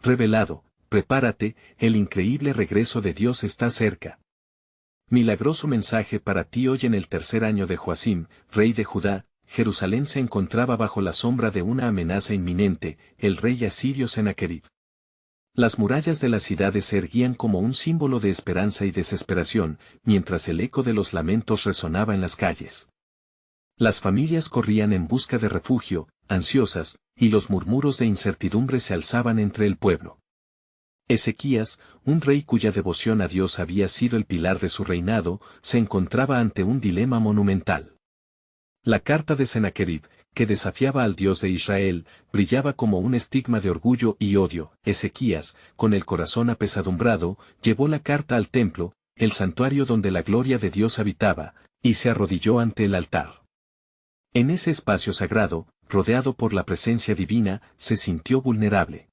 revelado, prepárate, el increíble regreso de Dios está cerca. Milagroso mensaje para ti hoy en el tercer año de Joacim, rey de Judá. Jerusalén se encontraba bajo la sombra de una amenaza inminente, el rey asirio Sennacherib. Las murallas de la ciudad se erguían como un símbolo de esperanza y desesperación, mientras el eco de los lamentos resonaba en las calles. Las familias corrían en busca de refugio, ansiosas, y los murmuros de incertidumbre se alzaban entre el pueblo. Ezequías, un rey cuya devoción a Dios había sido el pilar de su reinado, se encontraba ante un dilema monumental. La carta de Sennacherib, que desafiaba al Dios de Israel, brillaba como un estigma de orgullo y odio. Ezequías, con el corazón apesadumbrado, llevó la carta al templo, el santuario donde la gloria de Dios habitaba, y se arrodilló ante el altar. En ese espacio sagrado, rodeado por la presencia divina, se sintió vulnerable.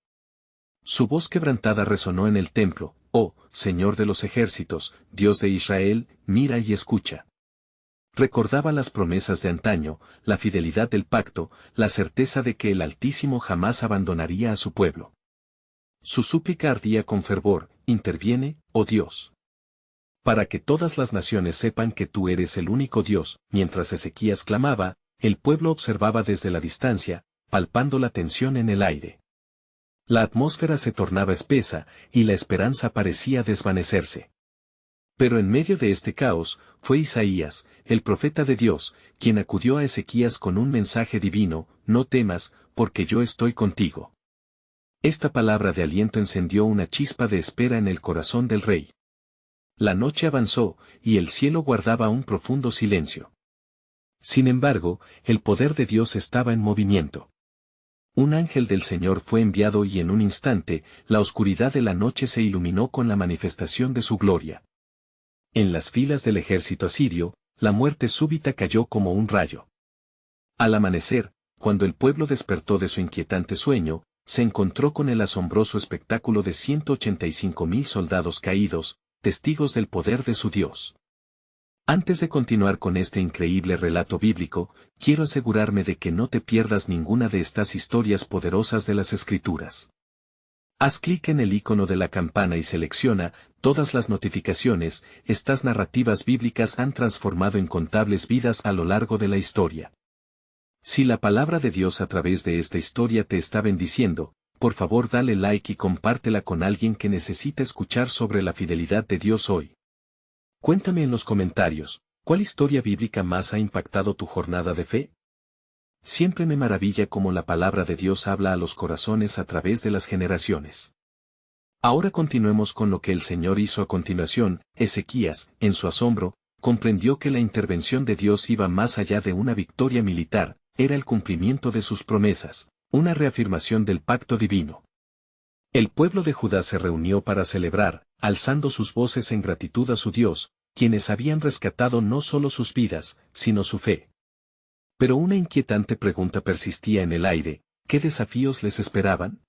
Su voz quebrantada resonó en el templo: «Oh, Señor de los ejércitos, Dios de Israel, mira y escucha». Recordaba las promesas de antaño, la fidelidad del pacto, la certeza de que el Altísimo jamás abandonaría a su pueblo. Su súplica ardía con fervor: «Interviene, oh Dios. Para que todas las naciones sepan que tú eres el único Dios». Mientras Ezequías clamaba, el pueblo observaba desde la distancia, palpando la tensión en el aire. La atmósfera se tornaba espesa, y la esperanza parecía desvanecerse. Pero en medio de este caos, fue Isaías, el profeta de Dios, quien acudió a Ezequías con un mensaje divino: «No temas, porque yo estoy contigo». Esta palabra de aliento encendió una chispa de espera en el corazón del rey. La noche avanzó, y el cielo guardaba un profundo silencio. Sin embargo, el poder de Dios estaba en movimiento. Un ángel del Señor fue enviado y en un instante, la oscuridad de la noche se iluminó con la manifestación de su gloria. En las filas del ejército asirio, la muerte súbita cayó como un rayo. Al amanecer, cuando el pueblo despertó de su inquietante sueño, se encontró con el asombroso espectáculo de 185.000 soldados caídos, testigos del poder de su Dios. Antes de continuar con este increíble relato bíblico, quiero asegurarme de que no te pierdas ninguna de estas historias poderosas de las Escrituras. Haz clic en el icono de la campana y selecciona todas las notificaciones. Estas narrativas bíblicas han transformado incontables vidas a lo largo de la historia. Si la palabra de Dios a través de esta historia te está bendiciendo, por favor dale like y compártela con alguien que necesita escuchar sobre la fidelidad de Dios hoy. Cuéntame en los comentarios, ¿cuál historia bíblica más ha impactado tu jornada de fe? Siempre me maravilla cómo la palabra de Dios habla a los corazones a través de las generaciones. Ahora continuemos con lo que el Señor hizo a continuación. Ezequías, en su asombro, comprendió que la intervención de Dios iba más allá de una victoria militar, era el cumplimiento de sus promesas, una reafirmación del pacto divino. El pueblo de Judá se reunió para celebrar, alzando sus voces en gratitud a su Dios, quienes habían rescatado no solo sus vidas, sino su fe. Pero una inquietante pregunta persistía en el aire: ¿qué desafíos les esperaban?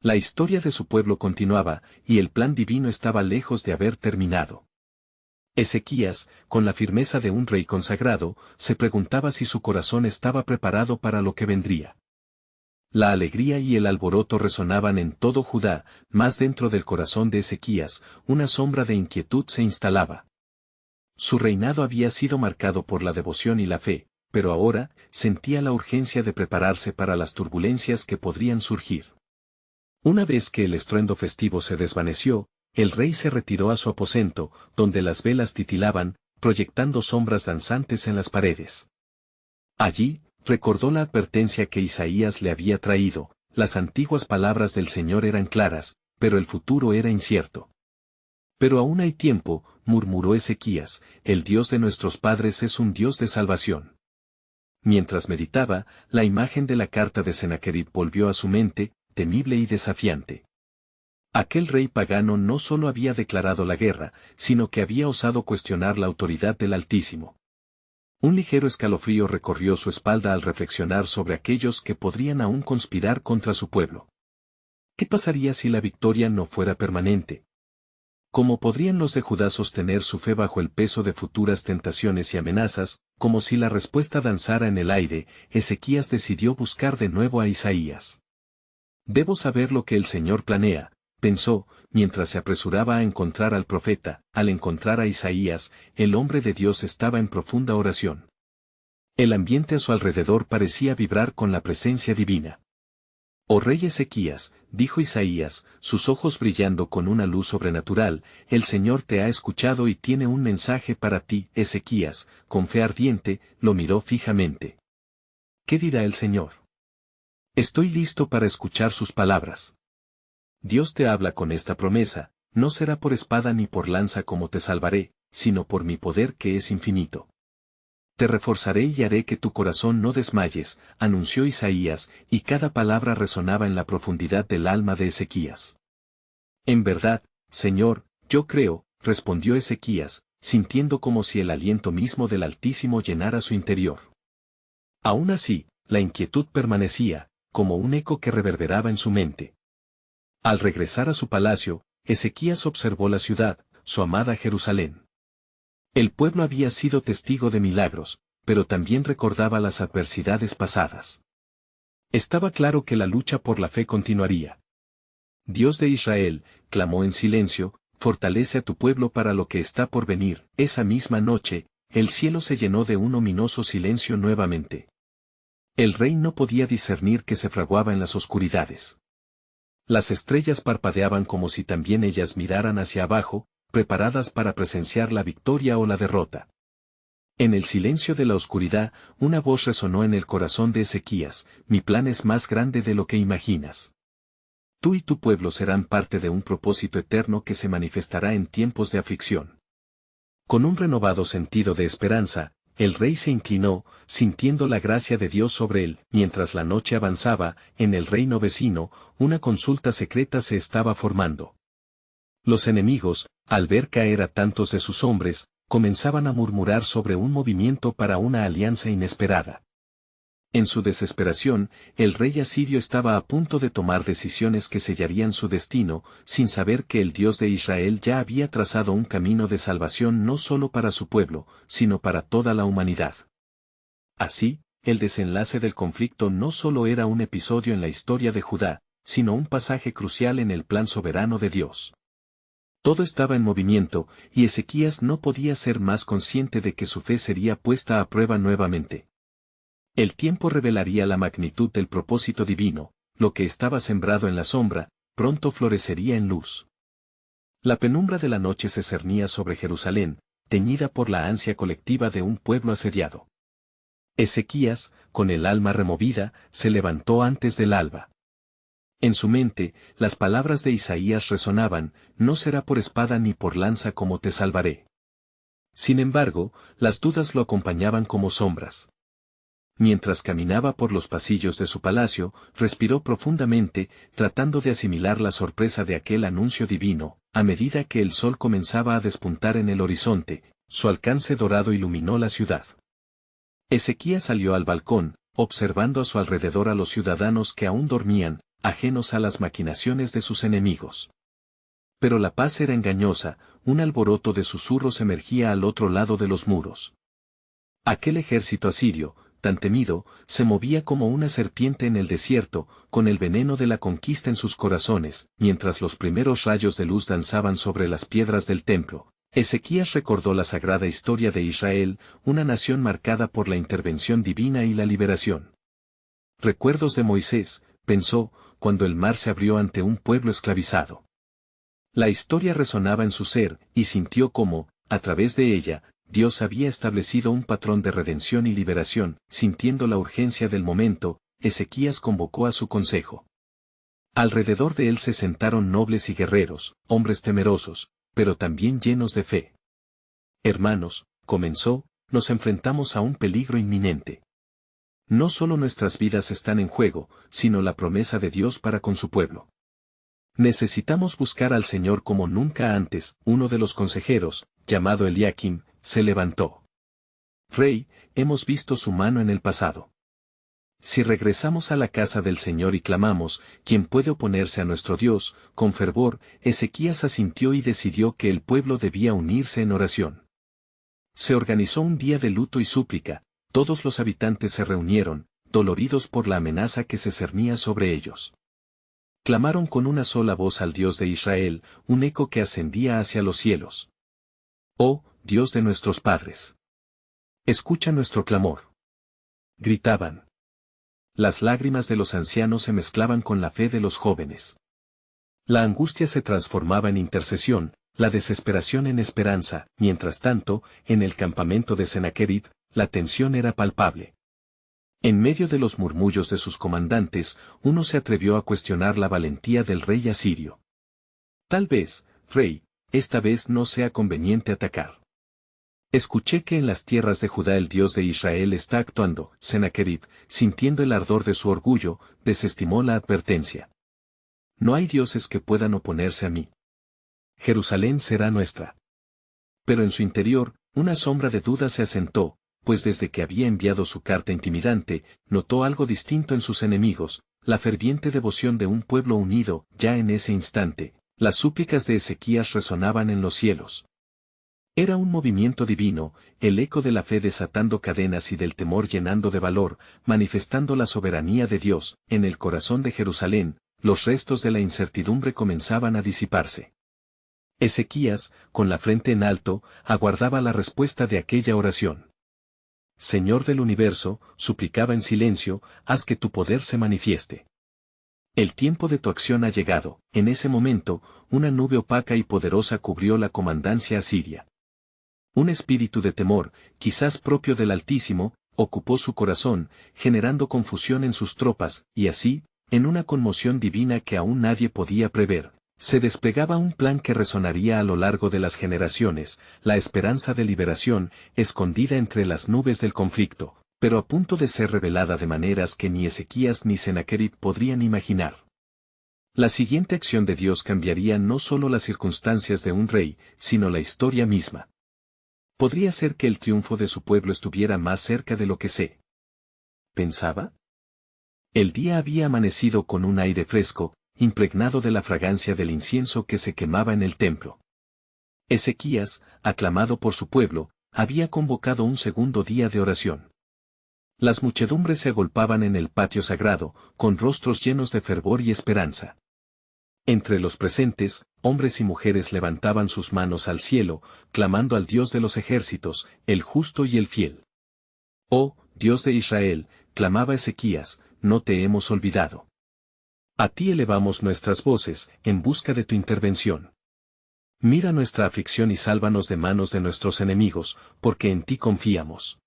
La historia de su pueblo continuaba, y el plan divino estaba lejos de haber terminado. Ezequías, con la firmeza de un rey consagrado, se preguntaba si su corazón estaba preparado para lo que vendría. La alegría y el alboroto resonaban en todo Judá, mas dentro del corazón de Ezequías, una sombra de inquietud se instalaba. Su reinado había sido marcado por la devoción y la fe, pero ahora sentía la urgencia de prepararse para las turbulencias que podrían surgir. Una vez que el estruendo festivo se desvaneció, el rey se retiró a su aposento, donde las velas titilaban, proyectando sombras danzantes en las paredes. Allí, recordó la advertencia que Isaías le había traído: las antiguas palabras del Señor eran claras, pero el futuro era incierto. «Pero aún hay tiempo», murmuró Ezequías, «el Dios de nuestros padres es un Dios de salvación». Mientras meditaba, la imagen de la carta de Sennacherib volvió a su mente, temible y desafiante. Aquel rey pagano no solo había declarado la guerra, sino que había osado cuestionar la autoridad del Altísimo. Un ligero escalofrío recorrió su espalda al reflexionar sobre aquellos que podrían aún conspirar contra su pueblo. ¿Qué pasaría si la victoria no fuera permanente? ¿Cómo podrían los de Judá sostener su fe bajo el peso de futuras tentaciones y amenazas? Como si la respuesta danzara en el aire, Ezequías decidió buscar de nuevo a Isaías. Debo saber lo que el Señor planea, pensó, mientras se apresuraba a encontrar al profeta. Al encontrar a Isaías, el hombre de Dios estaba en profunda oración. El ambiente a su alrededor parecía vibrar con la presencia divina. «Oh rey Ezequías», dijo Isaías, sus ojos brillando con una luz sobrenatural, «el Señor te ha escuchado y tiene un mensaje para ti». Ezequías, con fe ardiente, lo miró fijamente. «¿Qué dirá el Señor? Estoy listo para escuchar sus palabras». Dios te habla con esta promesa: «No será por espada ni por lanza como te salvaré, sino por mi poder que es infinito. Te reforzaré y haré que tu corazón no desmayes», anunció Isaías, y cada palabra resonaba en la profundidad del alma de Ezequías. «En verdad, Señor, yo creo», respondió Ezequías, sintiendo como si el aliento mismo del Altísimo llenara su interior. Aún así, la inquietud permanecía, como un eco que reverberaba en su mente. Al regresar a su palacio, Ezequías observó la ciudad, su amada Jerusalén. El pueblo había sido testigo de milagros, pero también recordaba las adversidades pasadas. Estaba claro que la lucha por la fe continuaría. «Dios de Israel», clamó en silencio, «fortalece a tu pueblo para lo que está por venir». Esa misma noche, el cielo se llenó de un ominoso silencio nuevamente. El rey no podía discernir qué se fraguaba en las oscuridades. Las estrellas parpadeaban como si también ellas miraran hacia abajo, preparadas para presenciar la victoria o la derrota. En el silencio de la oscuridad, una voz resonó en el corazón de Ezequías: «Mi plan es más grande de lo que imaginas. Tú y tu pueblo serán parte de un propósito eterno que se manifestará en tiempos de aflicción». Con un renovado sentido de esperanza, el rey se inclinó, sintiendo la gracia de Dios sobre él. Mientras la noche avanzaba, en el reino vecino, una consulta secreta se estaba formando. Los enemigos, al ver caer a tantos de sus hombres, comenzaban a murmurar sobre un movimiento para una alianza inesperada. En su desesperación, el rey asirio estaba a punto de tomar decisiones que sellarían su destino, sin saber que el Dios de Israel ya había trazado un camino de salvación no solo para su pueblo, sino para toda la humanidad. Así, el desenlace del conflicto no solo era un episodio en la historia de Judá, sino un pasaje crucial en el plan soberano de Dios. Todo estaba en movimiento, y Ezequías no podía ser más consciente de que su fe sería puesta a prueba nuevamente. El tiempo revelaría la magnitud del propósito divino: lo que estaba sembrado en la sombra, pronto florecería en luz. La penumbra de la noche se cernía sobre Jerusalén, teñida por la ansia colectiva de un pueblo asediado. Ezequías, con el alma removida, se levantó antes del alba. En su mente, las palabras de Isaías resonaban: «No será por espada ni por lanza como te salvaré». Sin embargo, las dudas lo acompañaban como sombras. Mientras caminaba por los pasillos de su palacio, respiró profundamente, tratando de asimilar la sorpresa de aquel anuncio divino. A medida que el sol comenzaba a despuntar en el horizonte, su alcance dorado iluminó la ciudad. Ezequías salió al balcón, observando a su alrededor a los ciudadanos que aún dormían, ajenos a las maquinaciones de sus enemigos. Pero la paz era engañosa, un alboroto de susurros emergía al otro lado de los muros. Aquel ejército asirio, tan temido, se movía como una serpiente en el desierto, con el veneno de la conquista en sus corazones. Mientras los primeros rayos de luz danzaban sobre las piedras del templo, Ezequías recordó la sagrada historia de Israel, una nación marcada por la intervención divina y la liberación. «Recuerdos de Moisés», pensó, cuando el mar se abrió ante un pueblo esclavizado. La historia resonaba en su ser, y sintió cómo, a través de ella, Dios había establecido un patrón de redención y liberación. Sintiendo la urgencia del momento, Ezequías convocó a su consejo. Alrededor de él se sentaron nobles y guerreros, hombres temerosos, pero también llenos de fe. «Hermanos», comenzó, «nos enfrentamos a un peligro inminente. No solo nuestras vidas están en juego, sino la promesa de Dios para con su pueblo. Necesitamos buscar al Señor como nunca antes». Uno de los consejeros, llamado Eliakim, se levantó. «Rey, hemos visto su mano en el pasado. Si regresamos a la casa del Señor y clamamos, ¿quién puede oponerse a nuestro Dios?». Con fervor, Ezequías asintió y decidió que el pueblo debía unirse en oración. Se organizó un día de luto y súplica. Todos los habitantes se reunieron, doloridos por la amenaza que se cernía sobre ellos. Clamaron con una sola voz al Dios de Israel, un eco que ascendía hacia los cielos. Oh, Dios de nuestros padres. Escucha nuestro clamor. Gritaban. Las lágrimas de los ancianos se mezclaban con la fe de los jóvenes. La angustia se transformaba en intercesión, la desesperación en esperanza. Mientras tanto, en el campamento de Sennacherib, la tensión era palpable. En medio de los murmullos de sus comandantes, uno se atrevió a cuestionar la valentía del rey asirio. Tal vez, rey, esta vez no sea conveniente atacar. Escuché que en las tierras de Judá el Dios de Israel está actuando. Sennacherib, sintiendo el ardor de su orgullo, desestimó la advertencia. No hay dioses que puedan oponerse a mí. Jerusalén será nuestra. Pero en su interior, una sombra de duda se asentó, pues desde que había enviado su carta intimidante, notó algo distinto en sus enemigos, la ferviente devoción de un pueblo unido. Ya en ese instante, las súplicas de Ezequías resonaban en los cielos. Era un movimiento divino, el eco de la fe desatando cadenas y del temor llenando de valor, manifestando la soberanía de Dios. En el corazón de Jerusalén, los restos de la incertidumbre comenzaban a disiparse. Ezequías, con la frente en alto, aguardaba la respuesta de aquella oración. Señor del universo, suplicaba en silencio, haz que tu poder se manifieste. El tiempo de tu acción ha llegado. En ese momento, una nube opaca y poderosa cubrió la comandancia asiria. Un espíritu de temor, quizás propio del Altísimo, ocupó su corazón, generando confusión en sus tropas, y así, en una conmoción divina que aún nadie podía prever, se desplegaba un plan que resonaría a lo largo de las generaciones, la esperanza de liberación, escondida entre las nubes del conflicto, pero a punto de ser revelada de maneras que ni Ezequías ni Sennacherib podrían imaginar. La siguiente acción de Dios cambiaría no solo las circunstancias de un rey, sino la historia misma. ¿Podría ser que el triunfo de su pueblo estuviera más cerca de lo que se pensaba? El día había amanecido con un aire fresco, impregnado de la fragancia del incienso que se quemaba en el templo. Ezequías, aclamado por su pueblo, había convocado un segundo día de oración. Las muchedumbres se agolpaban en el patio sagrado, con rostros llenos de fervor y esperanza. Entre los presentes, hombres y mujeres levantaban sus manos al cielo, clamando al Dios de los ejércitos, el justo y el fiel. Oh, Dios de Israel, clamaba Ezequías, no te hemos olvidado. A ti elevamos nuestras voces, en busca de tu intervención. Mira nuestra aflicción y sálvanos de manos de nuestros enemigos, porque en ti confiamos.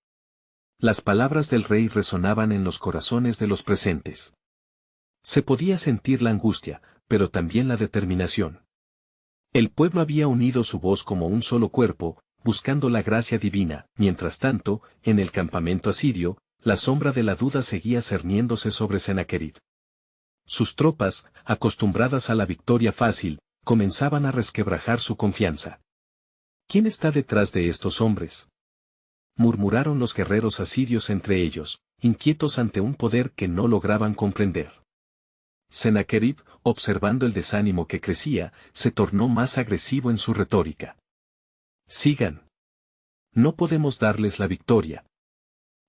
Las palabras del rey resonaban en los corazones de los presentes. Se podía sentir la angustia, pero también la determinación. El pueblo había unido su voz como un solo cuerpo, buscando la gracia divina. Mientras tanto, en el campamento asirio, la sombra de la duda seguía cerniéndose sobre Sennacherib. Sus tropas, acostumbradas a la victoria fácil, comenzaban a resquebrajar su confianza. ¿Quién está detrás de estos hombres?, murmuraron los guerreros asirios entre ellos, inquietos ante un poder que no lograban comprender. Sennacherib, observando el desánimo que crecía, se tornó más agresivo en su retórica. Sigan. No podemos darles la victoria.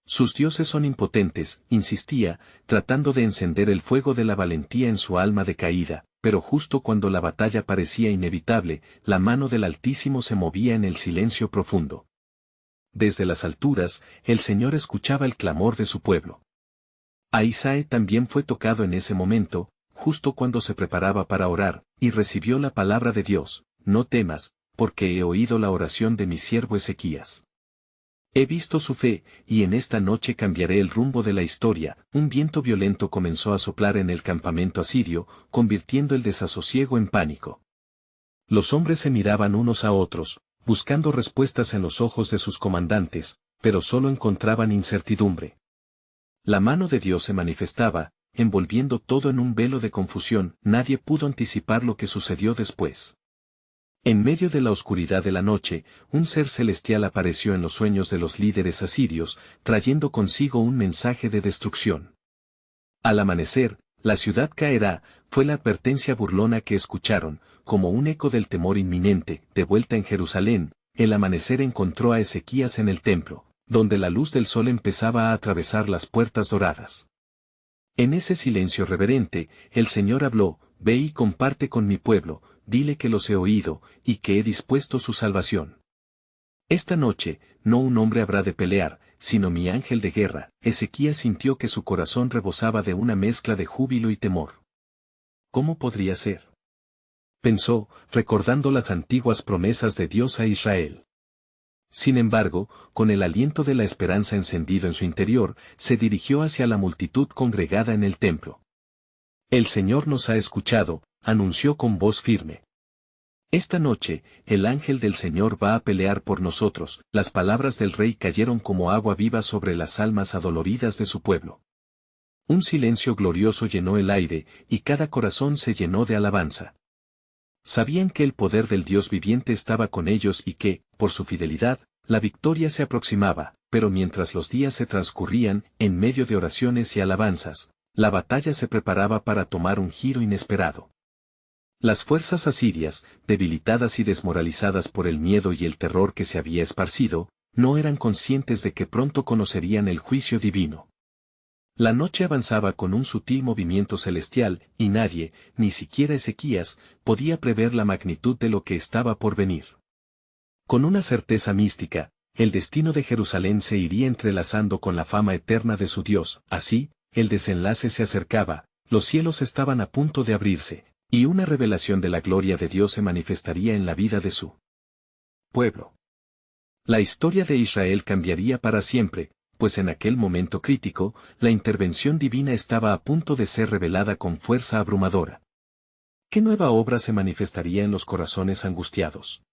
Sus dioses son impotentes, insistía, tratando de encender el fuego de la valentía en su alma decaída, pero justo cuando la batalla parecía inevitable, la mano del Altísimo se movía en el silencio profundo. Desde las alturas, el Señor escuchaba el clamor de su pueblo. Ahisae también fue tocado en ese momento, justo cuando se preparaba para orar, y recibió la palabra de Dios: no temas, porque he oído la oración de mi siervo Ezequías. He visto su fe, y en esta noche cambiaré el rumbo de la historia. Un viento violento comenzó a soplar en el campamento asirio, convirtiendo el desasosiego en pánico. Los hombres se miraban unos a otros, buscando respuestas en los ojos de sus comandantes, pero solo encontraban incertidumbre. La mano de Dios se manifestaba, envolviendo todo en un velo de confusión. Nadie pudo anticipar lo que sucedió después. En medio de la oscuridad de la noche, un ser celestial apareció en los sueños de los líderes asirios, trayendo consigo un mensaje de destrucción. Al amanecer, la ciudad caerá, fue la advertencia burlona que escucharon, como un eco del temor inminente. De vuelta en Jerusalén, el amanecer encontró a Ezequías en el templo, donde la luz del sol empezaba a atravesar las puertas doradas. En ese silencio reverente, el Señor habló: ve y comparte con mi pueblo, dile que los he oído, y que he dispuesto su salvación. Esta noche, no un hombre habrá de pelear, sino mi ángel de guerra. Ezequías sintió que su corazón rebosaba de una mezcla de júbilo y temor. ¿Cómo podría ser? Pensó, recordando las antiguas promesas de Dios a Israel. Sin embargo, con el aliento de la esperanza encendido en su interior, se dirigió hacia la multitud congregada en el templo. El Señor nos ha escuchado, anunció con voz firme. Esta noche, el ángel del Señor va a pelear por nosotros. Las palabras del rey cayeron como agua viva sobre las almas adoloridas de su pueblo. Un silencio glorioso llenó el aire, y cada corazón se llenó de alabanza. Sabían que el poder del Dios viviente estaba con ellos y que, por su fidelidad, la victoria se aproximaba, pero mientras los días se transcurrían, en medio de oraciones y alabanzas, la batalla se preparaba para tomar un giro inesperado. Las fuerzas asirias, debilitadas y desmoralizadas por el miedo y el terror que se había esparcido, no eran conscientes de que pronto conocerían el juicio divino. La noche avanzaba con un sutil movimiento celestial, y nadie, ni siquiera Ezequías, podía prever la magnitud de lo que estaba por venir. Con una certeza mística, el destino de Jerusalén se iría entrelazando con la fama eterna de su Dios. Así, el desenlace se acercaba, los cielos estaban a punto de abrirse, y una revelación de la gloria de Dios se manifestaría en la vida de su pueblo. La historia de Israel cambiaría para siempre, pues en aquel momento crítico, la intervención divina estaba a punto de ser revelada con fuerza abrumadora. ¿Qué nueva obra se manifestaría en los corazones angustiados?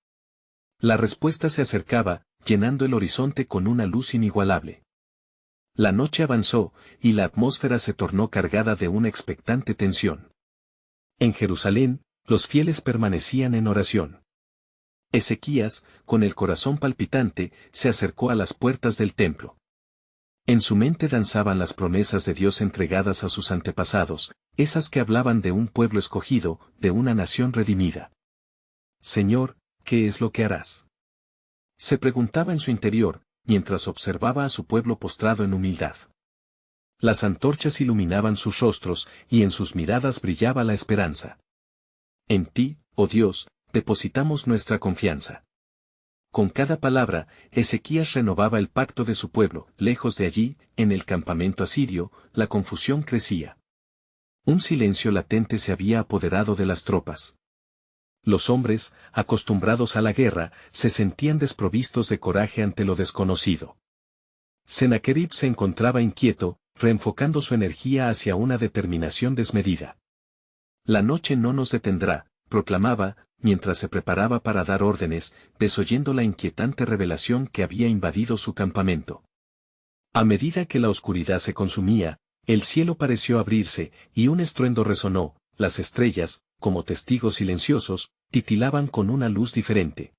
La respuesta se acercaba, llenando el horizonte con una luz inigualable. La noche avanzó, y la atmósfera se tornó cargada de una expectante tensión. En Jerusalén, los fieles permanecían en oración. Ezequías, con el corazón palpitante, se acercó a las puertas del templo. En su mente danzaban las promesas de Dios entregadas a sus antepasados, esas que hablaban de un pueblo escogido, de una nación redimida. Señor, ¿qué es lo que harás? Se preguntaba en su interior, mientras observaba a su pueblo postrado en humildad. Las antorchas iluminaban sus rostros, y en sus miradas brillaba la esperanza. En ti, oh Dios, depositamos nuestra confianza. Con cada palabra, Ezequías renovaba el pacto de su pueblo. Lejos de allí, en el campamento asirio, la confusión crecía. Un silencio latente se había apoderado de las tropas. Los hombres, acostumbrados a la guerra, se sentían desprovistos de coraje ante lo desconocido. Sennacherib se encontraba inquieto, reenfocando su energía hacia una determinación desmedida. La noche no nos detendrá, proclamaba, mientras se preparaba para dar órdenes, desoyendo la inquietante revelación que había invadido su campamento. A medida que la oscuridad se consumía, el cielo pareció abrirse, y un estruendo resonó. Las estrellas, como testigos silenciosos, titilaban con una luz diferente.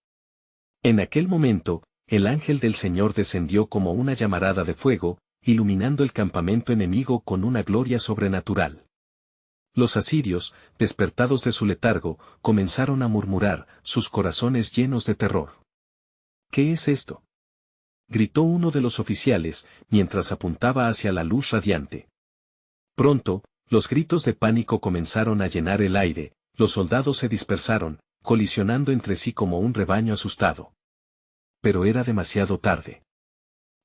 En aquel momento, el ángel del Señor descendió como una llamarada de fuego, iluminando el campamento enemigo con una gloria sobrenatural. Los asirios, despertados de su letargo, comenzaron a murmurar, sus corazones llenos de terror. ¿Qué es esto?, gritó uno de los oficiales, mientras apuntaba hacia la luz radiante. Pronto, los gritos de pánico comenzaron a llenar el aire, los soldados se dispersaron, colisionando entre sí como un rebaño asustado. Pero era demasiado tarde.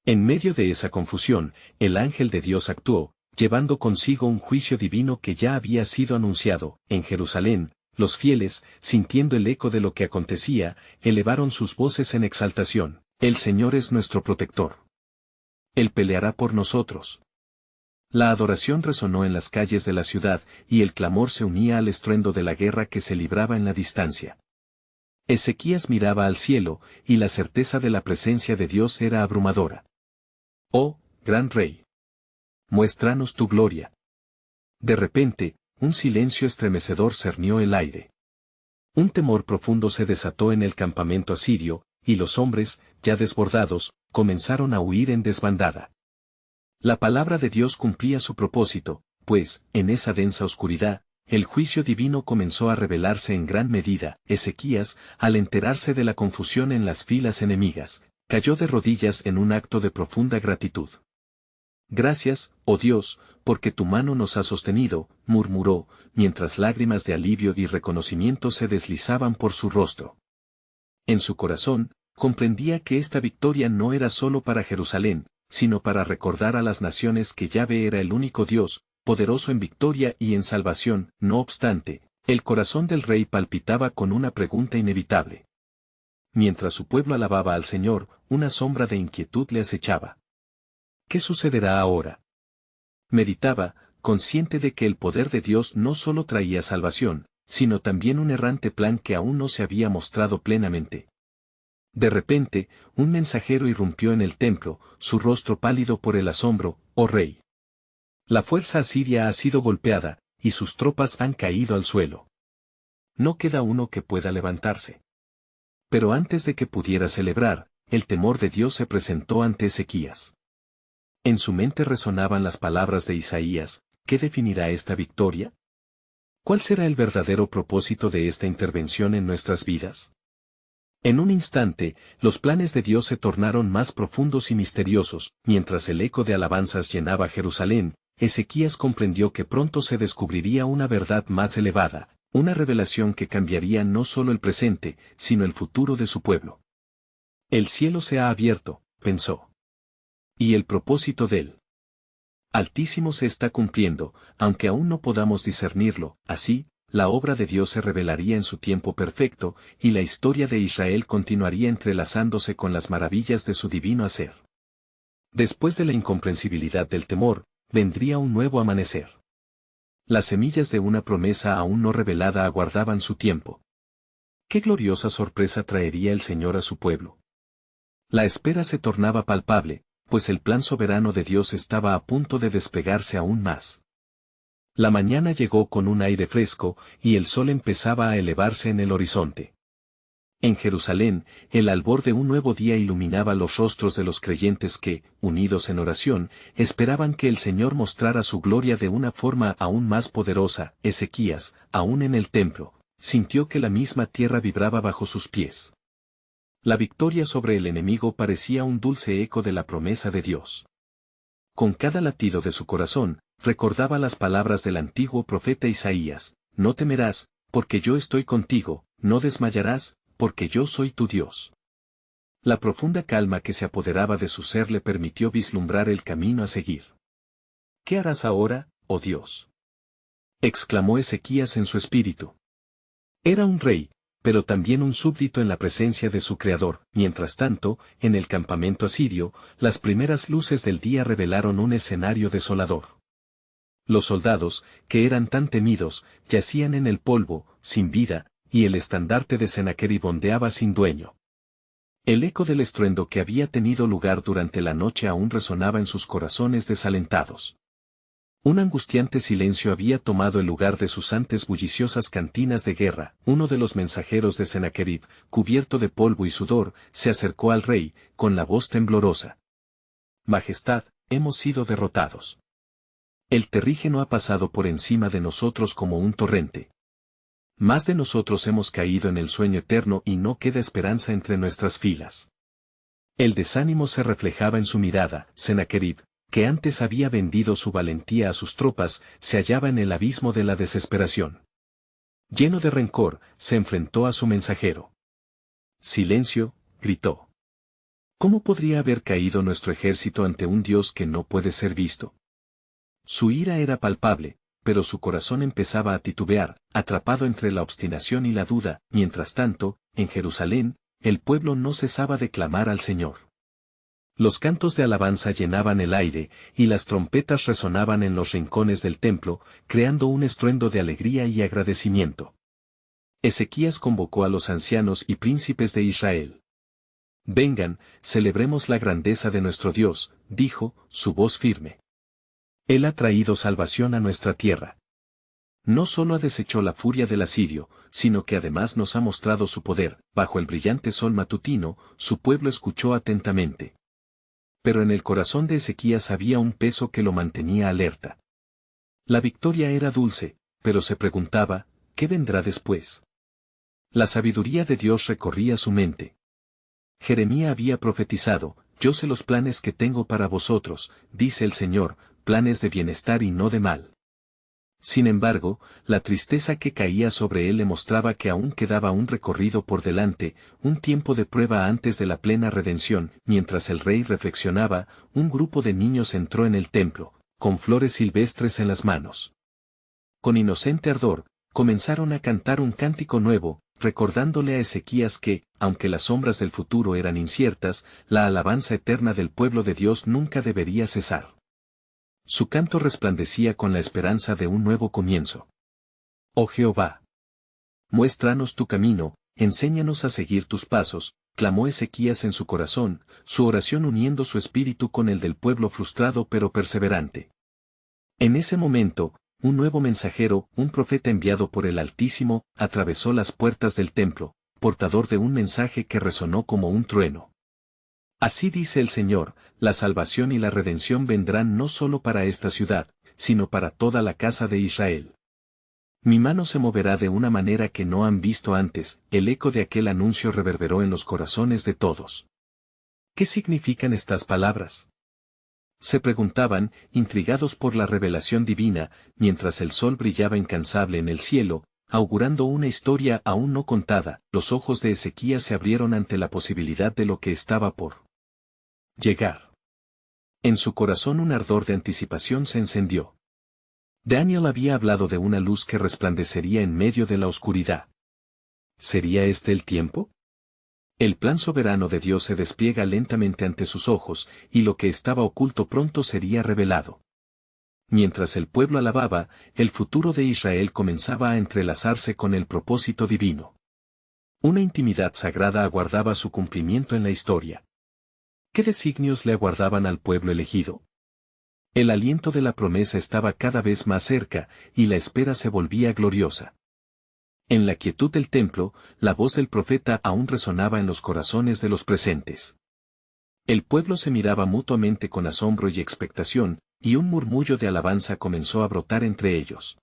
En medio de esa confusión, el ángel de Dios actuó, llevando consigo un juicio divino que ya había sido anunciado. En Jerusalén, los fieles, sintiendo el eco de lo que acontecía, elevaron sus voces en exaltación. El Señor es nuestro protector. Él peleará por nosotros. La adoración resonó en las calles de la ciudad, y el clamor se unía al estruendo de la guerra que se libraba en la distancia. Ezequías miraba al cielo, y la certeza de la presencia de Dios era abrumadora. Oh, gran Rey, muéstranos tu gloria. De repente, un silencio estremecedor cernió el aire. Un temor profundo se desató en el campamento asirio, y los hombres, ya desbordados, comenzaron a huir en desbandada. La palabra de Dios cumplía su propósito, pues, en esa densa oscuridad, el juicio divino comenzó a revelarse en gran medida. Ezequías, al enterarse de la confusión en las filas enemigas, cayó de rodillas en un acto de profunda gratitud. Gracias, oh Dios, porque tu mano nos ha sostenido, murmuró, mientras lágrimas de alivio y reconocimiento se deslizaban por su rostro. En su corazón, comprendía que esta victoria no era solo para Jerusalén, sino para recordar a las naciones que Yahvé era el único Dios, poderoso en victoria y en salvación. No obstante, el corazón del rey palpitaba con una pregunta inevitable. Mientras su pueblo alababa al Señor, una sombra de inquietud le acechaba. ¿Qué sucederá ahora? Meditaba, consciente de que el poder de Dios no solo traía salvación, sino también un errante plan que aún no se había mostrado plenamente. De repente, un mensajero irrumpió en el templo, su rostro pálido por el asombro: «Oh rey. La fuerza asiria ha sido golpeada, y sus tropas han caído al suelo. No queda uno que pueda levantarse». Pero antes de que pudiera celebrar, el temor de Dios se presentó ante Ezequías. En su mente resonaban las palabras de Isaías: ¿qué definirá esta victoria? ¿Cuál será el verdadero propósito de esta intervención en nuestras vidas? En un instante, los planes de Dios se tornaron más profundos y misteriosos. Mientras el eco de alabanzas llenaba Jerusalén, Ezequías comprendió que pronto se descubriría una verdad más elevada, una revelación que cambiaría no solo el presente, sino el futuro de su pueblo. El cielo se ha abierto, pensó. Y el propósito del Altísimo se está cumpliendo, aunque aún no podamos discernirlo. Así, la obra de Dios se revelaría en su tiempo perfecto, y la historia de Israel continuaría entrelazándose con las maravillas de su divino hacer. Después de la incomprensibilidad del temor, vendría un nuevo amanecer. Las semillas de una promesa aún no revelada aguardaban su tiempo. ¿Qué gloriosa sorpresa traería el Señor a su pueblo? La espera se tornaba palpable, pues el plan soberano de Dios estaba a punto de desplegarse aún más. La mañana llegó con un aire fresco, y el sol empezaba a elevarse en el horizonte. En Jerusalén, el albor de un nuevo día iluminaba los rostros de los creyentes que, unidos en oración, esperaban que el Señor mostrara su gloria de una forma aún más poderosa. Ezequías, aún en el templo, sintió que la misma tierra vibraba bajo sus pies. La victoria sobre el enemigo parecía un dulce eco de la promesa de Dios. Con cada latido de su corazón, recordaba las palabras del antiguo profeta Isaías: «No temerás, porque yo estoy contigo, no desmayarás, porque yo soy tu Dios». La profunda calma que se apoderaba de su ser le permitió vislumbrar el camino a seguir. «¿Qué harás ahora, oh Dios?», exclamó Ezequías en su espíritu. Era un rey, pero también un súbdito en la presencia de su Creador. Mientras tanto, en el campamento asirio, las primeras luces del día revelaron un escenario desolador. Los soldados, que eran tan temidos, yacían en el polvo, sin vida, y el estandarte de Sennacherib ondeaba sin dueño. El eco del estruendo que había tenido lugar durante la noche aún resonaba en sus corazones desalentados. Un angustiante silencio había tomado el lugar de sus antes bulliciosas cantinas de guerra. Uno de los mensajeros de Sennacherib, cubierto de polvo y sudor, se acercó al rey, con la voz temblorosa: «Majestad, hemos sido derrotados. El terrígeno ha pasado por encima de nosotros como un torrente. Más de nosotros hemos caído en el sueño eterno y no queda esperanza entre nuestras filas». El desánimo se reflejaba en su mirada. Sennacherib, que antes había vendido su valentía a sus tropas, se hallaba en el abismo de la desesperación. Lleno de rencor, se enfrentó a su mensajero. «Silencio», gritó. «¿Cómo podría haber caído nuestro ejército ante un Dios que no puede ser visto?». Su ira era palpable, pero su corazón empezaba a titubear, atrapado entre la obstinación y la duda. Mientras tanto, en Jerusalén, el pueblo no cesaba de clamar al Señor. Los cantos de alabanza llenaban el aire, y las trompetas resonaban en los rincones del templo, creando un estruendo de alegría y agradecimiento. Ezequías convocó a los ancianos y príncipes de Israel. «Vengan, celebremos la grandeza de nuestro Dios», dijo, su voz firme. «Él ha traído salvación a nuestra tierra. No solo ha deshecho la furia del asirio, sino que además nos ha mostrado su poder». Bajo el brillante sol matutino, su pueblo escuchó atentamente. Pero en el corazón de Ezequías había un peso que lo mantenía alerta. La victoria era dulce, pero se preguntaba: ¿qué vendrá después? La sabiduría de Dios recorría su mente. Jeremías había profetizado: yo sé los planes que tengo para vosotros, dice el Señor, planes de bienestar y no de mal. Sin embargo, la tristeza que caía sobre él le mostraba que aún quedaba un recorrido por delante, un tiempo de prueba antes de la plena redención. Mientras el rey reflexionaba, un grupo de niños entró en el templo, con flores silvestres en las manos. Con inocente ardor, comenzaron a cantar un cántico nuevo, recordándole a Ezequías que, aunque las sombras del futuro eran inciertas, la alabanza eterna del pueblo de Dios nunca debería cesar. Su canto resplandecía con la esperanza de un nuevo comienzo. Oh Jehová, muéstranos tu camino, enséñanos a seguir tus pasos, clamó Ezequías en su corazón, su oración uniendo su espíritu con el del pueblo frustrado pero perseverante. En ese momento, un nuevo mensajero, un profeta enviado por el Altísimo, atravesó las puertas del templo, portador de un mensaje que resonó como un trueno. Así dice el Señor, la salvación y la redención vendrán no solo para esta ciudad, sino para toda la casa de Israel. Mi mano se moverá de una manera que no han visto antes. El eco de aquel anuncio reverberó en los corazones de todos. ¿Qué significan estas palabras? Se preguntaban, intrigados por la revelación divina, mientras el sol brillaba incansable en el cielo, augurando una historia aún no contada. Los ojos de Ezequías se abrieron ante la posibilidad de lo que estaba por llegar. En su corazón un ardor de anticipación se encendió. Daniel había hablado de una luz que resplandecería en medio de la oscuridad. ¿Sería este el tiempo? El plan soberano de Dios se despliega lentamente ante sus ojos, y lo que estaba oculto pronto sería revelado. Mientras el pueblo alababa, el futuro de Israel comenzaba a entrelazarse con el propósito divino. Una intimidad sagrada aguardaba su cumplimiento en la historia. ¿Qué designios le aguardaban al pueblo elegido? El aliento de la promesa estaba cada vez más cerca, y la espera se volvía gloriosa. En la quietud del templo, la voz del profeta aún resonaba en los corazones de los presentes. El pueblo se miraba mutuamente con asombro y expectación, y un murmullo de alabanza comenzó a brotar entre ellos.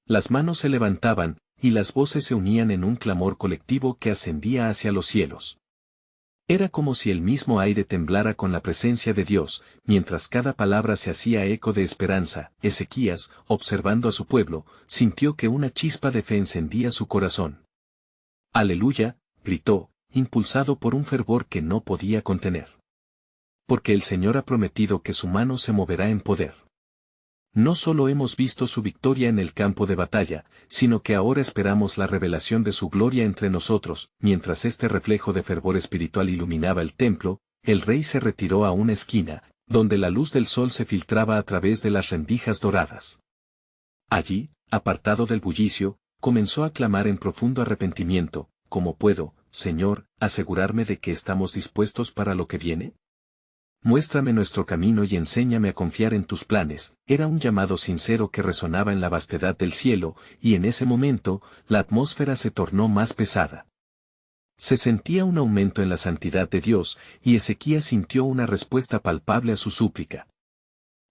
Las manos se levantaban, y las voces se unían en un clamor colectivo que ascendía hacia los cielos. Era como si el mismo aire temblara con la presencia de Dios, mientras cada palabra se hacía eco de esperanza. Ezequías, observando a su pueblo, sintió que una chispa de fe encendía su corazón. Aleluya, gritó, impulsado por un fervor que no podía contener. Porque el Señor ha prometido que su mano se moverá en poder. No solo hemos visto su victoria en el campo de batalla, sino que ahora esperamos la revelación de su gloria entre nosotros. Mientras este reflejo de fervor espiritual iluminaba el templo, el rey se retiró a una esquina, donde la luz del sol se filtraba a través de las rendijas doradas. Allí, apartado del bullicio, comenzó a clamar en profundo arrepentimiento: ¿Cómo puedo, Señor, asegurarme de que estamos dispuestos para lo que viene? Muéstrame nuestro camino y enséñame a confiar en tus planes. Era un llamado sincero que resonaba en la vastedad del cielo, y en ese momento, la atmósfera se tornó más pesada. Se sentía un aumento en la santidad de Dios, y Ezequías sintió una respuesta palpable a su súplica.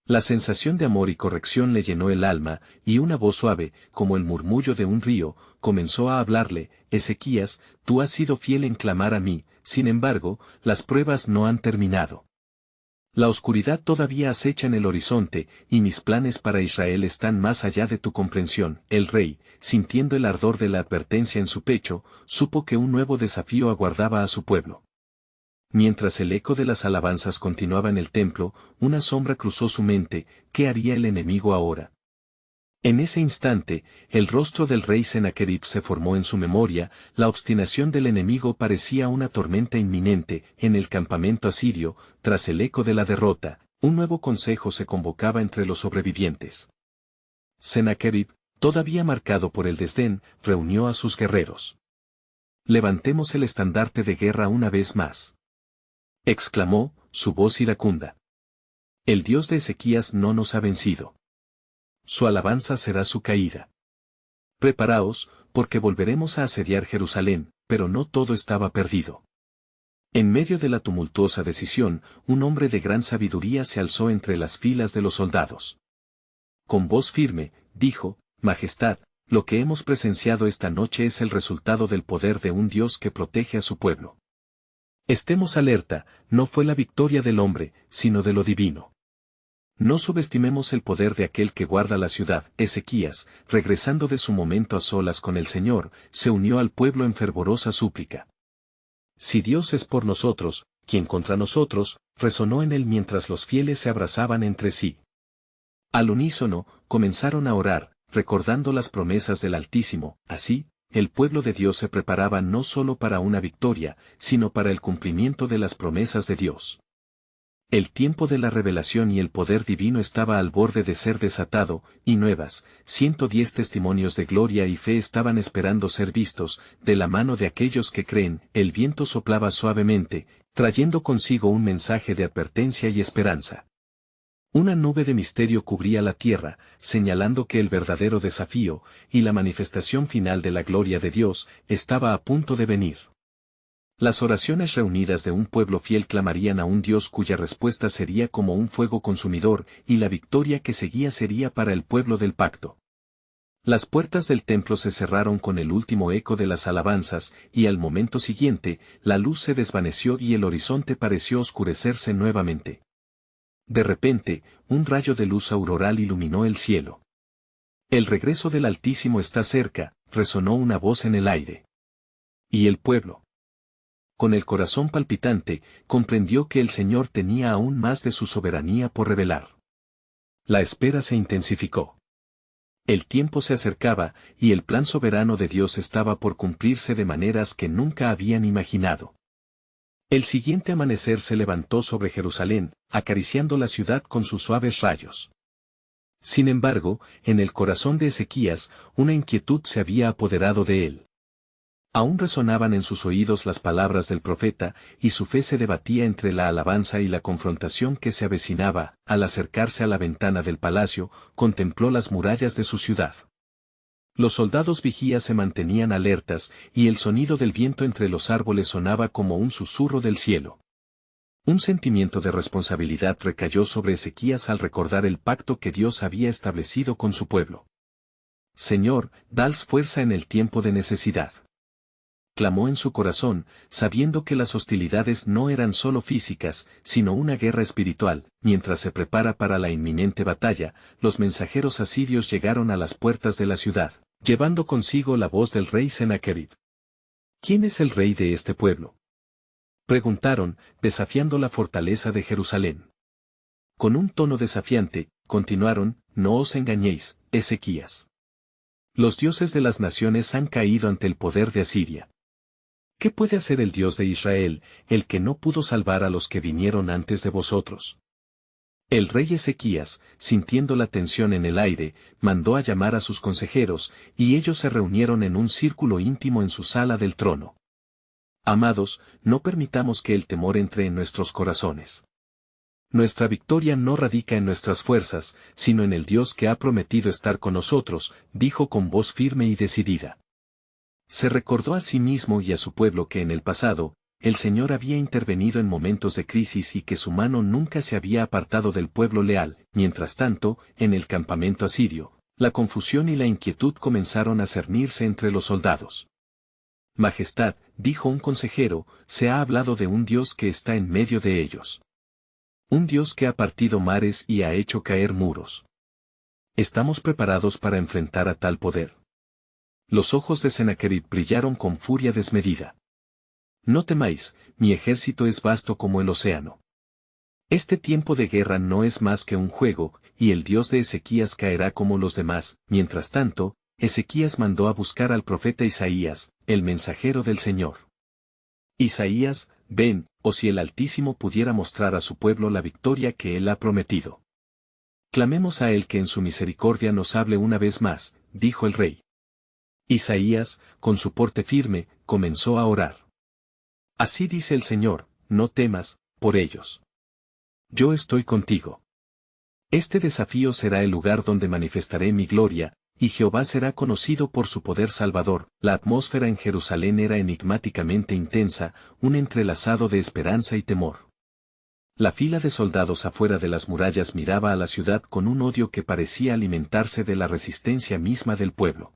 La sensación de amor y corrección le llenó el alma, y una voz suave, como el murmullo de un río, comenzó a hablarle: Ezequías, tú has sido fiel en clamar a mí, sin embargo, las pruebas no han terminado. La oscuridad todavía acecha en el horizonte, y mis planes para Israel están más allá de tu comprensión. El rey, sintiendo el ardor de la advertencia en su pecho, supo que un nuevo desafío aguardaba a su pueblo. Mientras el eco de las alabanzas continuaba en el templo, una sombra cruzó su mente: ¿qué haría el enemigo ahora? En ese instante, el rostro del rey Sennacherib se formó en su memoria. La obstinación del enemigo parecía una tormenta inminente. En el campamento asirio, tras el eco de la derrota, un nuevo consejo se convocaba entre los sobrevivientes. Sennacherib, todavía marcado por el desdén, reunió a sus guerreros. «Levantemos el estandarte de guerra una vez más», exclamó, su voz iracunda. «El Dios de Ezequías no nos ha vencido. Su alabanza será su caída. Preparaos, porque volveremos a asediar Jerusalén». Pero no todo estaba perdido. En medio de la tumultuosa decisión, un hombre de gran sabiduría se alzó entre las filas de los soldados. Con voz firme, dijo: «Majestad, lo que hemos presenciado esta noche es el resultado del poder de un Dios que protege a su pueblo. Estemos alerta, no fue la victoria del hombre, sino de lo divino. No subestimemos el poder de aquel que guarda la ciudad. Ezequías, regresando de su momento a solas con el Señor, se unió al pueblo en fervorosa súplica. Si Dios es por nosotros, ¿quién contra nosotros? Resonó en él mientras los fieles se abrazaban entre sí. Al unísono, comenzaron a orar, recordando las promesas del Altísimo. Así, el pueblo de Dios se preparaba no solo para una victoria, sino para el cumplimiento de las promesas de Dios. El tiempo de la revelación y el poder divino estaba al borde de ser desatado, y nuevas, 110 testimonios de gloria y fe estaban esperando ser vistos, de la mano de aquellos que creen. El viento soplaba suavemente, trayendo consigo un mensaje de advertencia y esperanza. Una nube de misterio cubría la tierra, señalando que el verdadero desafío, y la manifestación final de la gloria de Dios, estaba a punto de venir. Las oraciones reunidas de un pueblo fiel clamarían a un Dios cuya respuesta sería como un fuego consumidor, y la victoria que seguía sería para el pueblo del pacto. Las puertas del templo se cerraron con el último eco de las alabanzas, y al momento siguiente, la luz se desvaneció y el horizonte pareció oscurecerse nuevamente. De repente, un rayo de luz auroral iluminó el cielo. El regreso del Altísimo está cerca, resonó una voz en el aire. Y el pueblo, con el corazón palpitante, comprendió que el Señor tenía aún más de su soberanía por revelar. La espera se intensificó. El tiempo se acercaba, y el plan soberano de Dios estaba por cumplirse de maneras que nunca habían imaginado. El siguiente amanecer se levantó sobre Jerusalén, acariciando la ciudad con sus suaves rayos. Sin embargo, en el corazón de Ezequías, una inquietud se había apoderado de él. Aún resonaban en sus oídos las palabras del profeta, y su fe se debatía entre la alabanza y la confrontación que se avecinaba. Al acercarse a la ventana del palacio, contempló las murallas de su ciudad. Los soldados vigías se mantenían alertas, y el sonido del viento entre los árboles sonaba como un susurro del cielo. Un sentimiento de responsabilidad recayó sobre Ezequías al recordar el pacto que Dios había establecido con su pueblo. Señor, daos fuerza en el tiempo de necesidad. Clamó en su corazón, sabiendo que las hostilidades no eran solo físicas, sino una guerra espiritual. Mientras se prepara para la inminente batalla, los mensajeros asirios llegaron a las puertas de la ciudad, llevando consigo la voz del rey Sennacherib. ¿Quién es el rey de este pueblo?, preguntaron, desafiando la fortaleza de Jerusalén. Con un tono desafiante, continuaron, no os engañéis, Ezequías. Los dioses de las naciones han caído ante el poder de Asiria. ¿Qué puede hacer el Dios de Israel, el que no pudo salvar a los que vinieron antes de vosotros? El rey Ezequías, sintiendo la tensión en el aire, mandó a llamar a sus consejeros, y ellos se reunieron en un círculo íntimo en su sala del trono. Amados, no permitamos que el temor entre en nuestros corazones. Nuestra victoria no radica en nuestras fuerzas, sino en el Dios que ha prometido estar con nosotros, dijo con voz firme y decidida. Se recordó a sí mismo y a su pueblo que en el pasado, el Señor había intervenido en momentos de crisis y que su mano nunca se había apartado del pueblo leal. Mientras tanto, en el campamento asirio, la confusión y la inquietud comenzaron a cernirse entre los soldados. Majestad, dijo un consejero, se ha hablado de un Dios que está en medio de ellos. Un Dios que ha partido mares y ha hecho caer muros. ¿Estamos preparados para enfrentar a tal poder? Los ojos de Sennacherib brillaron con furia desmedida. No temáis, mi ejército es vasto como el océano. Este tiempo de guerra no es más que un juego, y el Dios de Ezequías caerá como los demás. Mientras tanto, Ezequías mandó a buscar al profeta Isaías, el mensajero del Señor. Isaías, ven, o si el Altísimo pudiera mostrar a su pueblo la victoria que él ha prometido. Clamemos a él que en su misericordia nos hable una vez más, dijo el rey. Isaías, con su porte firme, comenzó a orar. Así dice el Señor, no temas, por ellos. Yo estoy contigo. Este desafío será el lugar donde manifestaré mi gloria, y Jehová será conocido por su poder salvador. La atmósfera en Jerusalén era enigmáticamente intensa, un entrelazado de esperanza y temor. La fila de soldados afuera de las murallas miraba a la ciudad con un odio que parecía alimentarse de la resistencia misma del pueblo.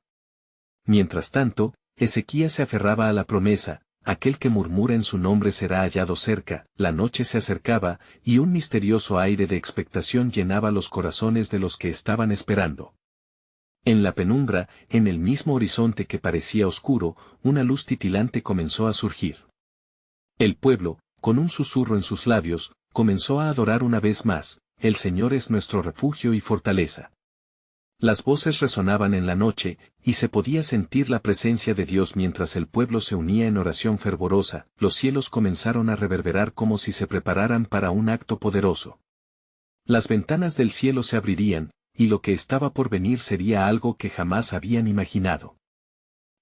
Mientras tanto, Ezequías se aferraba a la promesa, aquel que murmura en su nombre será hallado cerca. La noche se acercaba, y un misterioso aire de expectación llenaba los corazones de los que estaban esperando. En la penumbra, en el mismo horizonte que parecía oscuro, una luz titilante comenzó a surgir. El pueblo, con un susurro en sus labios, comenzó a adorar una vez más: el Señor es nuestro refugio y fortaleza. Las voces resonaban en la noche, y se podía sentir la presencia de Dios mientras el pueblo se unía en oración fervorosa. Los cielos comenzaron a reverberar como si se prepararan para un acto poderoso. Las ventanas del cielo se abrirían, y lo que estaba por venir sería algo que jamás habían imaginado.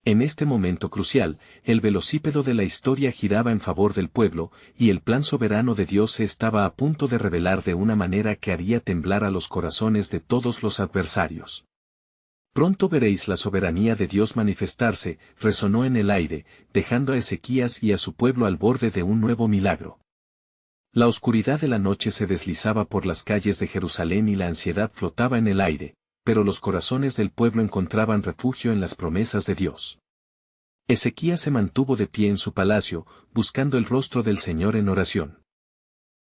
En este momento crucial, el velocípedo de la historia giraba en favor del pueblo, y el plan soberano de Dios se estaba a punto de revelar de una manera que haría temblar a los corazones de todos los adversarios. Pronto veréis la soberanía de Dios manifestarse, resonó en el aire, dejando a Ezequías y a su pueblo al borde de un nuevo milagro. La oscuridad de la noche se deslizaba por las calles de Jerusalén y la ansiedad flotaba en el aire, pero los corazones del pueblo encontraban refugio en las promesas de Dios. Ezequías se mantuvo de pie en su palacio, buscando el rostro del Señor en oración.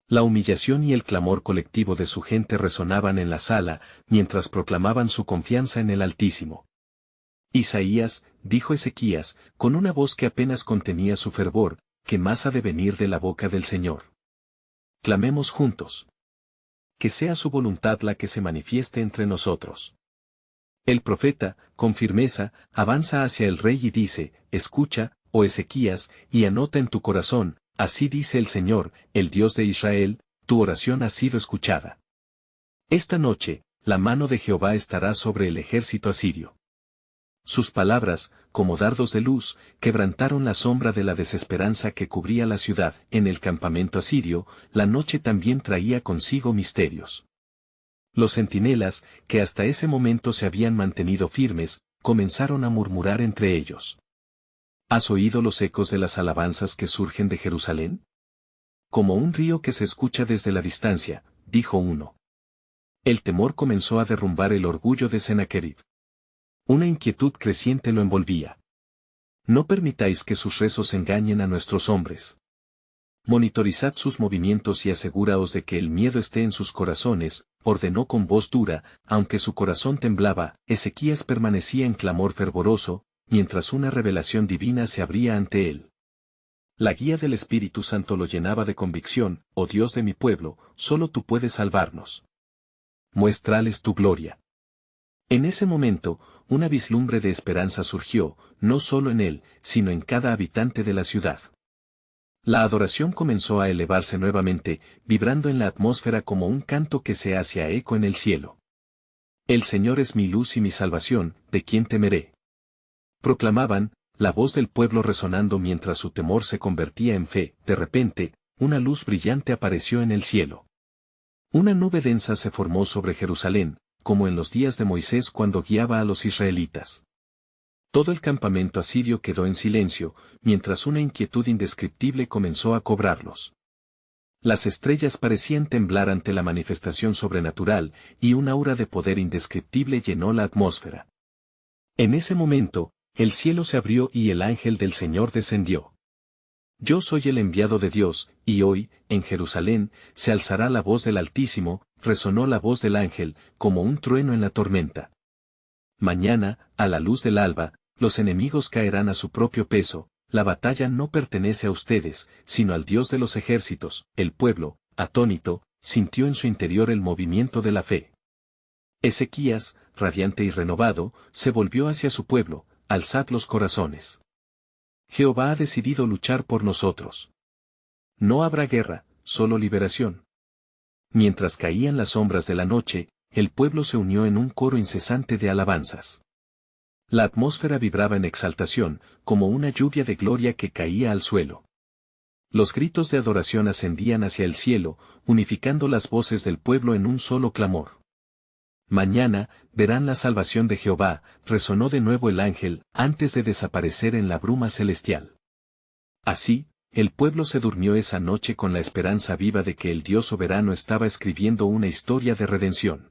La humillación y el clamor colectivo de su gente resonaban en la sala, mientras proclamaban su confianza en el Altísimo. Isaías, dijo Ezequías, con una voz que apenas contenía su fervor, ¿qué más ha de venir de la boca del Señor? Clamemos juntos. Que sea su voluntad la que se manifieste entre nosotros. El profeta, con firmeza, avanza hacia el rey y dice: escucha, oh Ezequías, y anota en tu corazón: así dice el Señor, el Dios de Israel, tu oración ha sido escuchada. Esta noche, la mano de Jehová estará sobre el ejército asirio. Sus palabras, como dardos de luz, quebrantaron la sombra de la desesperanza que cubría la ciudad. En el campamento asirio, la noche también traía consigo misterios. Los centinelas, que hasta ese momento se habían mantenido firmes, comenzaron a murmurar entre ellos. ¿Has oído los ecos de las alabanzas que surgen de Jerusalén? Como un río que se escucha desde la distancia, dijo uno. El temor comenzó a derrumbar el orgullo de Sennacherib. Una inquietud creciente lo envolvía. No permitáis que sus rezos engañen a nuestros hombres. Monitorizad sus movimientos y aseguraos de que el miedo esté en sus corazones, ordenó con voz dura, aunque su corazón temblaba. Ezequías permanecía en clamor fervoroso, mientras una revelación divina se abría ante él. La guía del Espíritu Santo lo llenaba de convicción: oh Dios de mi pueblo, solo tú puedes salvarnos. Muéstrales tu gloria. En ese momento, una vislumbre de esperanza surgió, no solo en él, sino en cada habitante de la ciudad. La adoración comenzó a elevarse nuevamente, vibrando en la atmósfera como un canto que se hacía eco en el cielo. El Señor es mi luz y mi salvación, ¿de quién temeré? Proclamaban, la voz del pueblo resonando mientras su temor se convertía en fe. De repente, una luz brillante apareció en el cielo. Una nube densa se formó sobre Jerusalén, como en los días de Moisés cuando guiaba a los israelitas. Todo el campamento asirio quedó en silencio, mientras una inquietud indescriptible comenzó a cobrarlos. Las estrellas parecían temblar ante la manifestación sobrenatural, y un aura de poder indescriptible llenó la atmósfera. En ese momento, el cielo se abrió y el ángel del Señor descendió. Yo soy el enviado de Dios, y hoy, en Jerusalén, se alzará la voz del Altísimo, resonó la voz del ángel, como un trueno en la tormenta. Mañana, a la luz del alba, los enemigos caerán a su propio peso. La batalla no pertenece a ustedes, sino al Dios de los ejércitos. El pueblo, atónito, sintió en su interior el movimiento de la fe. Ezequías, radiante y renovado, se volvió hacia su pueblo: alzad los corazones. Jehová ha decidido luchar por nosotros. No habrá guerra, solo liberación. Mientras caían las sombras de la noche, el pueblo se unió en un coro incesante de alabanzas. La atmósfera vibraba en exaltación, como una lluvia de gloria que caía al suelo. Los gritos de adoración ascendían hacia el cielo, unificando las voces del pueblo en un solo clamor. Mañana, verán la salvación de Jehová, resonó de nuevo el ángel, antes de desaparecer en la bruma celestial. Así, el pueblo se durmió esa noche con la esperanza viva de que el Dios soberano estaba escribiendo una historia de redención.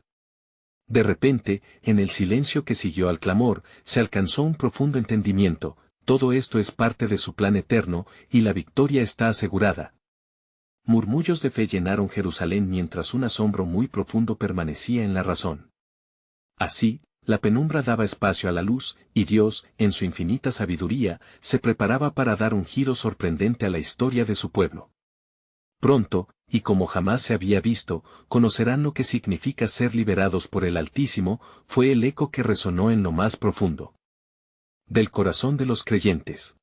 De repente, en el silencio que siguió al clamor, se alcanzó un profundo entendimiento: todo esto es parte de su plan eterno, y la victoria está asegurada. Murmullos de fe llenaron Jerusalén mientras un asombro muy profundo permanecía en la razón. Así, la penumbra daba espacio a la luz, y Dios, en su infinita sabiduría, se preparaba para dar un giro sorprendente a la historia de su pueblo. Pronto, y como jamás se había visto, conocerán lo que significa ser liberados por el Altísimo, fue el eco que resonó en lo más profundo del corazón de los creyentes.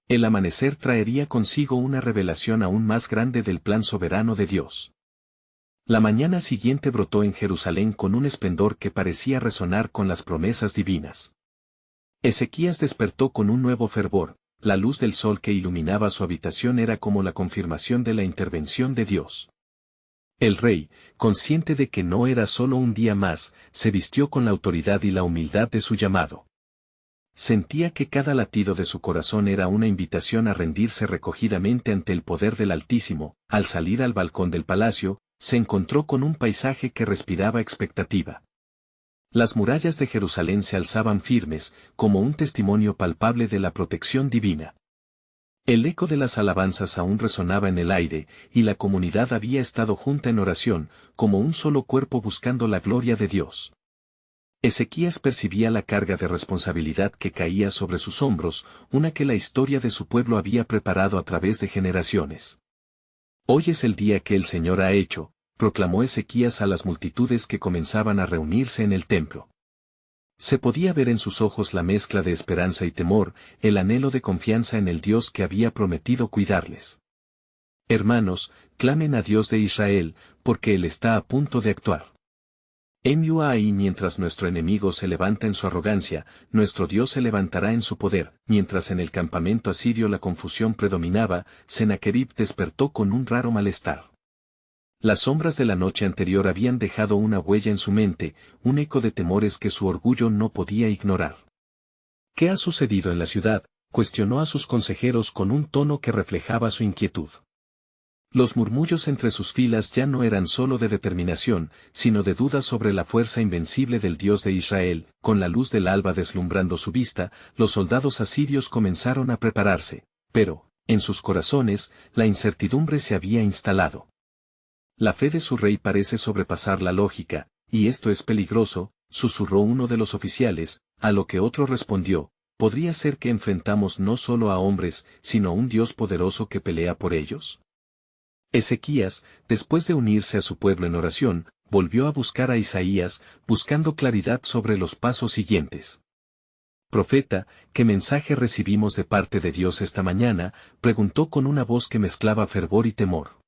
El amanecer traería consigo una revelación aún más grande del plan soberano de Dios. La mañana siguiente brotó en Jerusalén con un esplendor que parecía resonar con las promesas divinas. Ezequías despertó con un nuevo fervor, la luz del sol que iluminaba su habitación era como la confirmación de la intervención de Dios. El rey, consciente de que no era solo un día más, se vistió con la autoridad y la humildad de su llamado. Sentía que cada latido de su corazón era una invitación a rendirse recogidamente ante el poder del Altísimo. Al salir al balcón del palacio, se encontró con un paisaje que respiraba expectativa. Las murallas de Jerusalén se alzaban firmes, como un testimonio palpable de la protección divina. El eco de las alabanzas aún resonaba en el aire, y la comunidad había estado junta en oración, como un solo cuerpo buscando la gloria de Dios. Ezequías percibía la carga de responsabilidad que caía sobre sus hombros, una que la historia de su pueblo había preparado a través de generaciones. Hoy es el día que el Señor ha hecho, proclamó Ezequías a las multitudes que comenzaban a reunirse en el templo. Se podía ver en sus ojos la mezcla de esperanza y temor, el anhelo de confianza en el Dios que había prometido cuidarles. Hermanos, clamen a Dios de Israel, porque Él está a punto de actuar. Ahí mientras nuestro enemigo se levanta en su arrogancia, nuestro Dios se levantará en su poder. Mientras en el campamento asirio la confusión predominaba, Sennacherib despertó con un raro malestar. Las sombras de la noche anterior habían dejado una huella en su mente, un eco de temores que su orgullo no podía ignorar. ¿Qué ha sucedido en la ciudad?, cuestionó a sus consejeros con un tono que reflejaba su inquietud. Los murmullos entre sus filas ya no eran solo de determinación, sino de dudas sobre la fuerza invencible del Dios de Israel. Con la luz del alba deslumbrando su vista, los soldados asirios comenzaron a prepararse, pero, en sus corazones, la incertidumbre se había instalado. La fe de su rey parece sobrepasar la lógica, y esto es peligroso, susurró uno de los oficiales, a lo que otro respondió, ¿podría ser que enfrentamos no solo a hombres, sino a un Dios poderoso que pelea por ellos? Ezequías, después de unirse a su pueblo en oración, volvió a buscar a Isaías, buscando claridad sobre los pasos siguientes. Profeta, ¿qué mensaje recibimos de parte de Dios esta mañana?, preguntó con una voz que mezclaba fervor y temor.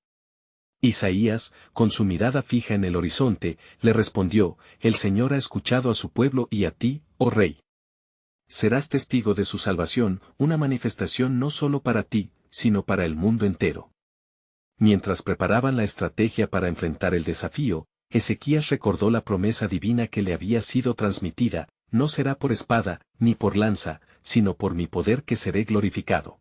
Isaías, con su mirada fija en el horizonte, le respondió, el Señor ha escuchado a su pueblo y a ti, oh rey. Serás testigo de su salvación, una manifestación no solo para ti, sino para el mundo entero. Mientras preparaban la estrategia para enfrentar el desafío, Ezequías recordó la promesa divina que le había sido transmitida, no será por espada, ni por lanza, sino por mi poder que seré glorificado.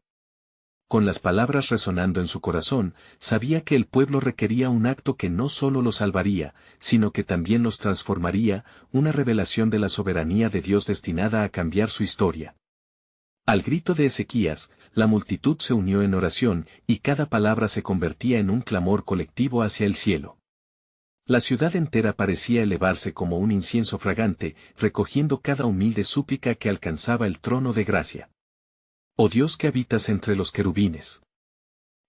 Con las palabras resonando en su corazón, sabía que el pueblo requería un acto que no solo los salvaría, sino que también los transformaría, una revelación de la soberanía de Dios destinada a cambiar su historia. Al grito de Ezequías, la multitud se unió en oración, y cada palabra se convertía en un clamor colectivo hacia el cielo. La ciudad entera parecía elevarse como un incienso fragante, recogiendo cada humilde súplica que alcanzaba el trono de gracia. Oh Dios que habitas entre los querubines.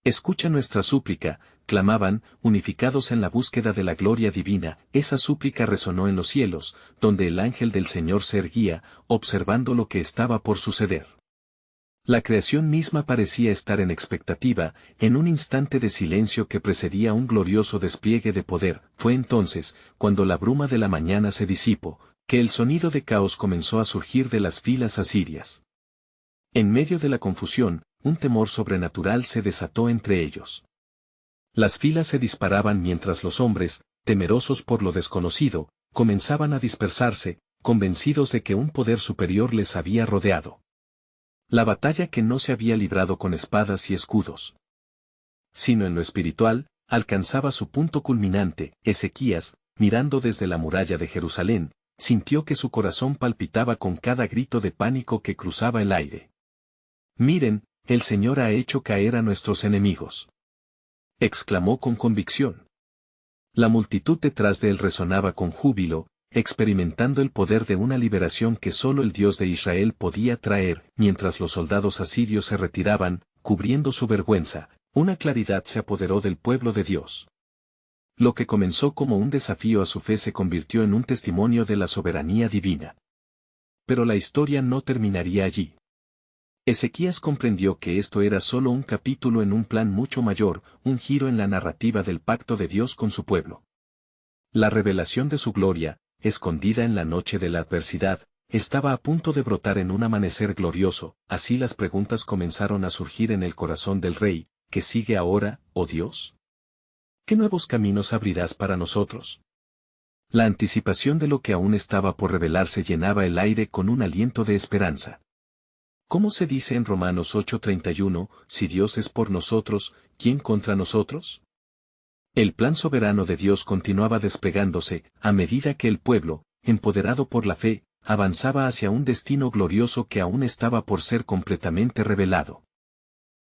Escucha nuestra súplica, clamaban, unificados en la búsqueda de la gloria divina. Esa súplica resonó en los cielos, donde el ángel del Señor se erguía, observando lo que estaba por suceder. La creación misma parecía estar en expectativa, en un instante de silencio que precedía un glorioso despliegue de poder. Fue entonces, cuando la bruma de la mañana se disipó, que el sonido de caos comenzó a surgir de las filas asirias. En medio de la confusión, un temor sobrenatural se desató entre ellos. Las filas se disparaban mientras los hombres, temerosos por lo desconocido, comenzaban a dispersarse, convencidos de que un poder superior les había rodeado. La batalla que no se había librado con espadas y escudos, sino en lo espiritual, alcanzaba su punto culminante. Ezequías, mirando desde la muralla de Jerusalén, sintió que su corazón palpitaba con cada grito de pánico que cruzaba el aire. Miren, el Señor ha hecho caer a nuestros enemigos. Exclamó con convicción. La multitud detrás de él resonaba con júbilo, experimentando el poder de una liberación que solo el Dios de Israel podía traer. Mientras los soldados asirios se retiraban, cubriendo su vergüenza, una claridad se apoderó del pueblo de Dios. Lo que comenzó como un desafío a su fe se convirtió en un testimonio de la soberanía divina. Pero la historia no terminaría allí. Ezequías comprendió que esto era solo un capítulo en un plan mucho mayor, un giro en la narrativa del pacto de Dios con su pueblo. La revelación de su gloria, escondida en la noche de la adversidad, estaba a punto de brotar en un amanecer glorioso. Así las preguntas comenzaron a surgir en el corazón del rey: ¿qué sigue ahora, oh Dios? ¿Qué nuevos caminos abrirás para nosotros? La anticipación de lo que aún estaba por revelarse llenaba el aire con un aliento de esperanza. ¿Cómo se dice en Romanos 8:31, si Dios es por nosotros, ¿quién contra nosotros? El plan soberano de Dios continuaba desplegándose, a medida que el pueblo, empoderado por la fe, avanzaba hacia un destino glorioso que aún estaba por ser completamente revelado.